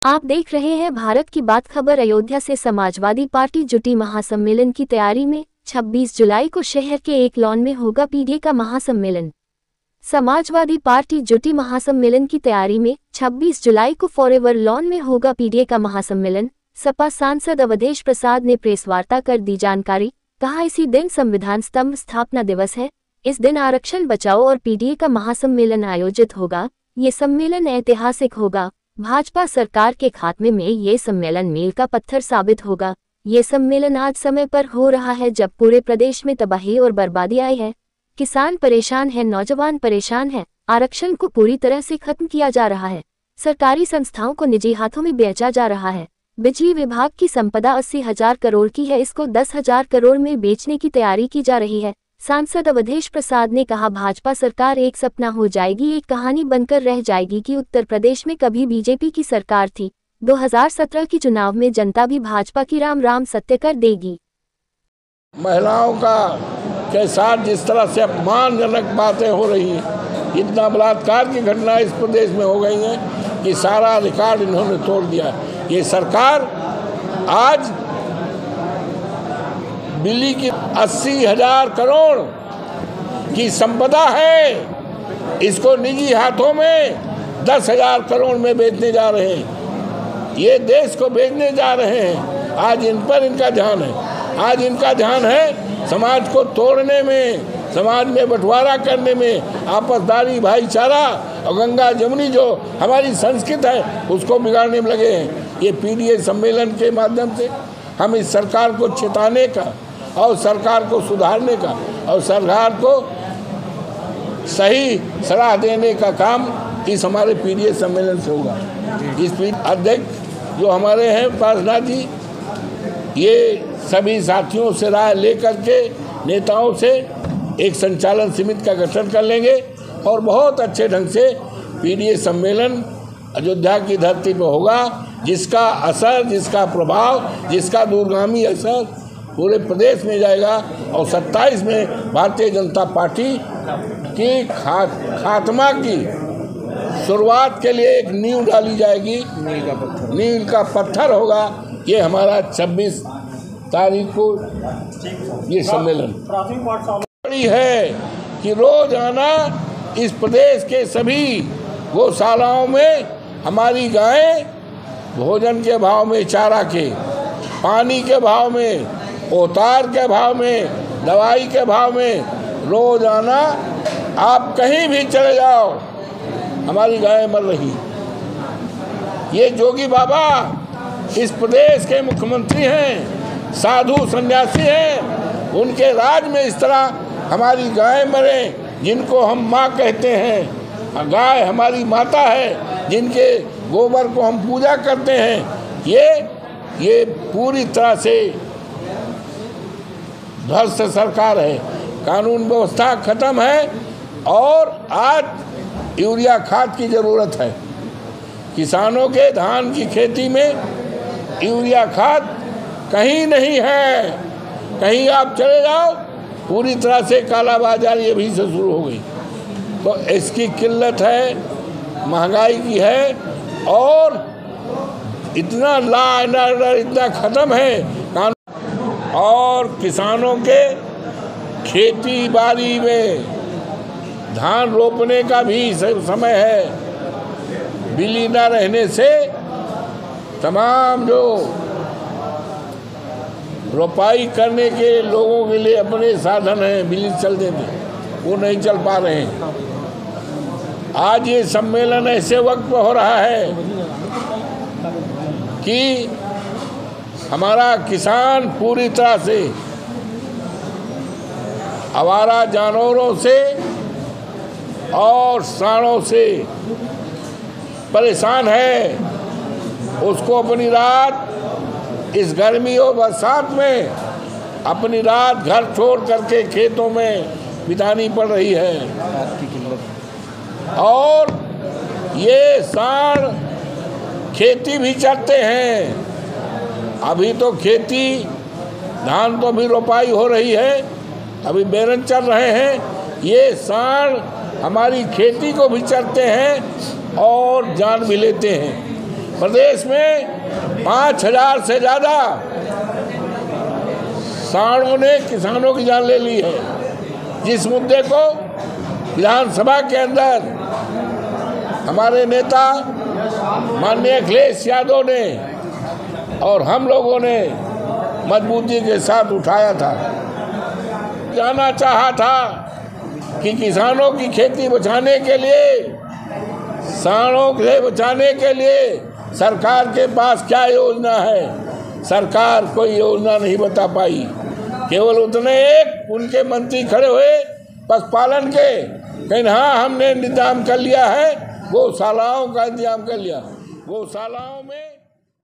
आप देख रहे हैं भारत की बात खबर। अयोध्या से समाजवादी पार्टी जुटी महासम्मेलन की तैयारी में। 26 जुलाई को शहर के एक लॉन में होगा पीडीए का महासम्मेलन। समाजवादी पार्टी जुटी महासम्मेलन की तैयारी में। 26 जुलाई को फॉरएवर लॉन में होगा पीडीए का महासम्मेलन। सपा सांसद अवधेश प्रसाद ने प्रेस वार्ता कर दी जानकारी। कहा, इसी दिन संविधान स्तंभ स्थापना दिवस है। इस दिन आरक्षण बचाओ और पीडीए का महासम्मेलन आयोजित होगा। ये सम्मेलन ऐतिहासिक होगा। भाजपा सरकार के खात्मे में ये सम्मेलन मील का पत्थर साबित होगा। ये सम्मेलन आज समय पर हो रहा है जब पूरे प्रदेश में तबाही और बर्बादी आई है। किसान परेशान है, नौजवान परेशान है। आरक्षण को पूरी तरह से खत्म किया जा रहा है। सरकारी संस्थाओं को निजी हाथों में बेचा जा रहा है। बिजली विभाग की संपदा 80,000 करोड़ की है, इसको 10,000 करोड़ में बेचने की तैयारी की जा रही है। सांसद अवधेश प्रसाद ने कहा, भाजपा सरकार एक सपना हो जाएगी, एक कहानी बनकर रह जाएगी कि उत्तर प्रदेश में कभी बीजेपी की सरकार थी। 2017 की चुनाव में जनता भी भाजपा की राम राम सत्य कर देगी। महिलाओं का के साथ जिस तरह से अपमानजनक बातें हो रही हैं, इतना बलात्कार की घटना इस प्रदेश में हो गई है कि सारा रिकॉर्ड इन्होंने तोड़ दिया। ये सरकार आज दिल्ली की 80,000 करोड़ की संपदा है, इसको निजी हाथों में 10,000 करोड़ में बेचने जा रहे हैं। ये देश को बेचने जा रहे हैं। आज इन पर इनका ध्यान है। आज इनका ध्यान है समाज को तोड़ने में, समाज में बंटवारा करने में, आपसदारी भाईचारा और गंगा जमुनी जो हमारी संस्कृति है उसको बिगाड़ने में लगे हैं। ये पीडीए सम्मेलन के माध्यम से हम इस सरकार को चेताने का और सरकार को सुधारने का और सरकार को सही सलाह देने का काम इस हमारे पीडीए सम्मेलन से होगा। इस अध्यक्ष जो हमारे हैं पार्षद जी, ये सभी साथियों से राय लेकर के नेताओं से एक संचालन समिति का गठन कर लेंगे और बहुत अच्छे ढंग से पीडीए सम्मेलन अयोध्या की धरती पर होगा, जिसका असर, जिसका प्रभाव, जिसका दूरगामी असर पूरे प्रदेश में जाएगा। और 27 में भारतीय जनता पार्टी की खात्मा की शुरुआत के लिए एक नींव डाली जाएगी। नींव का पत्थर होगा ये हमारा 26 तारीख को ये सम्मेलन। बड़ी है कि रोजाना इस प्रदेश के सभी गौशालाओं में हमारी गायें भोजन के भाव में, चारा के, पानी के भाव में, उतार के भाव में, दवाई के भाव में, रोजाना आप कहीं भी चले जाओ हमारी गायें मर रही। ये जोगी बाबा इस प्रदेश के मुख्यमंत्री हैं, साधु सन्यासी हैं, उनके राज में इस तरह हमारी गायें मरे, जिनको हम माँ कहते हैं। गाय हमारी माता है, जिनके गोबर को हम पूजा करते हैं। ये पूरी तरह से भ्रष्ट सरकार है। कानून व्यवस्था खत्म है और आज यूरिया खाद की ज़रूरत है। किसानों के धान की खेती में यूरिया खाद कहीं नहीं है। कहीं आप चले जाओ पूरी तरह से कालाबाजारी अभी से शुरू हो गई। तो इसकी किल्लत है, महंगाई की है और इतना लॉ एंड ऑर्डर इतना ख़त्म है कानून। और किसानों के खेती बाड़ी में धान रोपने का भी समय है। बिजली न रहने से तमाम जो रोपाई करने के लोगों के लिए अपने साधन हैं, बिजली चलते थे, वो नहीं चल पा रहे हैं। आज ये सम्मेलन ऐसे वक्त पर हो रहा है कि हमारा किसान पूरी तरह से आवारा जानवरों से और सांडों से परेशान है। उसको अपनी रात इस गर्मी और बरसात में अपनी रात घर छोड़ करके खेतों में बितानी पड़ रही है। और ये सांड खेती भी करते हैं। अभी तो खेती, धान तो अभी रोपाई हो रही है, अभी बेरन चल रहे हैं। ये सांड हमारी खेती को भी चरते हैं और जान भी लेते हैं। प्रदेश में 5,000 से ज़्यादा सांडों ने किसानों की जान ले ली है। जिस मुद्दे को विधानसभा के अंदर हमारे नेता माननीय अखिलेश यादव ने और हम लोगों ने मजबूती के साथ उठाया था, जानना चाहा था कि किसानों की खेती बचाने के लिए, सांडों से बचाने के लिए सरकार के पास क्या योजना है। सरकार कोई योजना नहीं बता पाई। केवल उतने एक उनके मंत्री खड़े हुए पशुपालन के, कहीं हाँ हमने इंतजाम कर लिया है, गौशालाओं का इंतजाम कर लिया। गौशालाओं में